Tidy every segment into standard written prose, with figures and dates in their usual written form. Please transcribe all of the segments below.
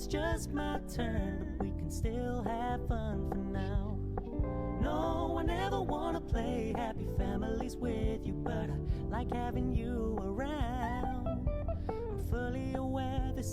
It's just my turn, but we can still have fun for now. No, I never wanna play happy families with you, but I like having you around. I'm fully aware this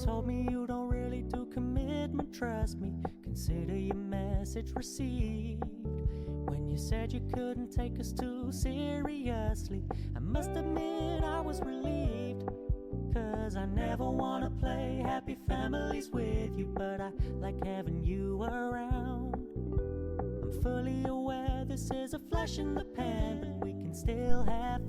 Told me you don't really do commitment, trust me, consider your message received. When you said you couldn't take us too seriously, I must admit I was relieved, 'cause I never wanna play happy families with you, but I like having you around. I'm fully aware this is a flash in the pan, but we can still have